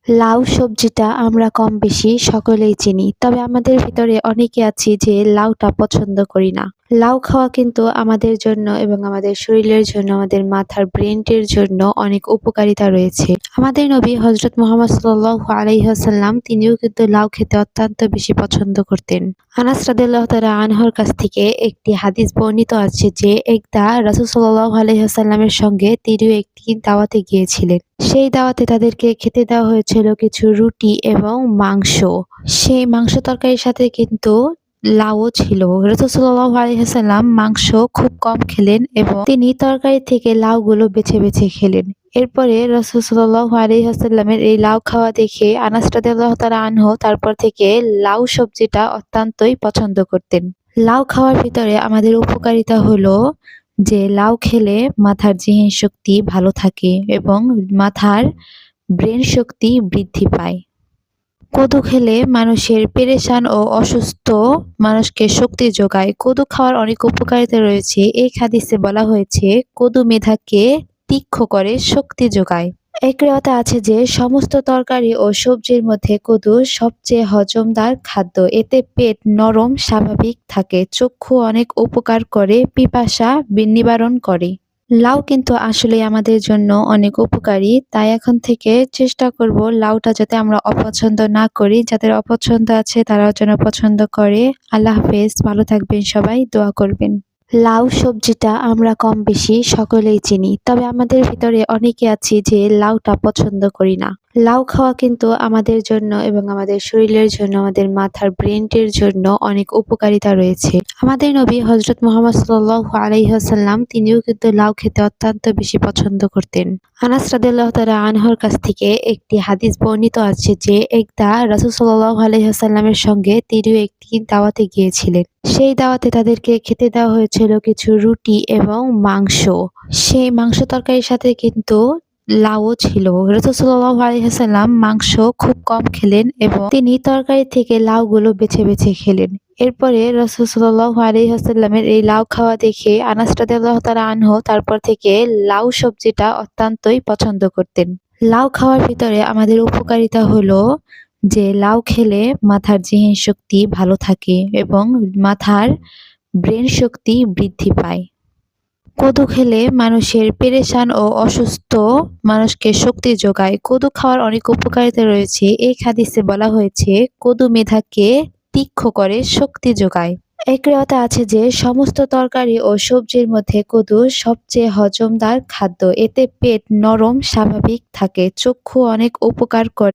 লাউ সবজিটা আমরা কম বেশি সকলেই চিনি। তবে আমাদের ভিতরে অনেকে আছি যে লাউটা পছন্দ করি না। লাউ খাওয়া কিন্তু আমাদের জন্য এবং আমাদের শরীরের জন্য, আমাদের মাথার ব্রেইনের জন্য অনেক উপকারিতা রয়েছে। আমাদের নবী হযরত মুহাম্মদ সাল্লাল্লাহু আলাইহি ওয়াসাল্লাম তিনিও কিন্তু লাউ খেতে অত্যন্ত বেশি পছন্দ করতেন। আনাস রাদিয়াল্লাহু তাআলা আনহুর কাছ থেকে একটি হাদিস বর্ণিত আছে যে একদা রাসূল সাল্লাল্লাহু আলাইহি ওয়াসাল্লামের সঙ্গে তিনিও একটি দাওয়াতে গিয়েছিলেন। সেই দাওয়াতে তাদেরকে খেতে দেওয়া হয়েছিল কিছু রুটি এবং মাংস। সেই মাংস তরকারির সাথে কিন্তু লাউও ছিল। রাসূল সাল্লাল্লাহু আলাইহি ওয়াসাল্লাম মাংস খুব কম খেলেন এবং তিনি তরকারি থেকে লাউগুলো বেছে বেছে খেলেন। এরপরে রাসূল সাল্লাল্লাহু আলাইহি ওয়াসাল্লামের এই লাউ খাওয়া দেখে আনাস রাদিয়াল্লাহু তাআলা আনহু তারপর থেকে লাউ সবজিটা অত্যন্তই পছন্দ করতেন। লাউ খাওয়ার ভিতরে আমাদের উপকারিতা হলো যে লাউ খেলে মাথার জিহ্বা শক্তি ভালো থাকে এবং মাথার ব্রেন শক্তি বৃদ্ধি পায়। কদু খেলে মানুষের পেরেশান ও অসুস্থ মানুষকে শক্তি যোগায়। কদু খাওয়ার অনেক উপকারিতা রয়েছে। এই হাদিসে বলা হয়েছে কদু মেধাকে তীক্ষ্ণ করে শক্তি যোগায়। এক রিওয়ায়েতে আছে যে সমস্ত তরকারি ও সবজির মধ্যে কদু সবচেয়ে হজমদার খাদ্য। এতে পেট নরম স্বাভাবিক থাকে, চক্ষু অনেক উপকার করে, পিপাসা নিবারণ করে। লাউ কিন্তু আসলেই আমাদের জন্য অনেক উপকারী। তাই এখন থেকে চেষ্টা করব লাউটা যাতে আমরা অপছন্দ না করি। যাদের অপছন্দ আছে তারাও যেন পছন্দ করে। আল্লাহ হাফেজ, ভালো থাকবেন সবাই, দোয়া করবেন। লাউ সবজিটা আমরা কম বেশি সকলেই চিনি। তবে আমাদের ভিতরে অনেকে আছি যে লাউটা পছন্দ করি না। লাউ খাওয়া কিন্তু আমাদের জন্য এবং আমাদের শরীরের জন্য, আমাদের মাথার ব্রেইনের জন্য অনেক উপকারিতা রয়েছে। আমাদের নবী হযরত মুহাম্মদ সাল্লাল্লাহু আলাইহি ওয়াসাল্লাম তিনিও কিন্তু লাউ খেতে অত্যন্ত বেশি পছন্দ করতেন। আনাস রাদিয়াল্লাহু তাআলা আনহুর কাছ থেকে একটি হাদিস বর্ণিত আছে যে একদা রাসূল সাল্লাল্লাহু আলাইহি ওয়াসাল্লামের সঙ্গে তিনিও একটি দাওয়াতে গিয়েছিলেন। সেই দাওয়াতে তাদেরকে খেতে দেওয়া হয়েছিল কিছু রুটি এবং মাংস। সেই মাংস তরকারির সাথে কিন্তু লাউও ছিল। রাসূল সাল্লাল্লাহু আলাইহি ওয়াসাল্লাম মাংস খুব কম খেলেন এবং তিনি তরকারি থেকে লাউগুলো বেছে বেছে খেলেন। এরপরে রাসূল সাল্লাল্লাহু আলাইহি ওয়াসাল্লামের এই লাউ খাওয়া দেখে আনাস রাদিয়াল্লাহু তাআলা আনহু তারপর থেকে লাউ সবজিটা অত্যন্তই পছন্দ করতেন। লাউ খাওয়ার ভিতরে আমাদের উপকারিতা হলো যে লাউ খেলে মাথার জিহ্বা শক্তি ভালো থাকে এবং মাথার ব্রেন শক্তি বৃদ্ধি পায়। কদু খেলে মানুষের পেরেশান ও অসুস্থ মানুষকে শক্তি যোগায়। কদু খাওয়ার অনেক উপকারিতা রয়েছে। এই হাদিসে বলা হয়েছে কদু মেধাকে তীক্ষ্ণ করে শক্তি যোগায়। এক রিওয়ায়েতে আছে যে সমস্ত তরকারি ও সবজির মধ্যে কদু সবচেয়ে হজমদার খাদ্য। এতে পেট নরম স্বাভাবিক থাকে, চক্ষু অনেক উপকার করে।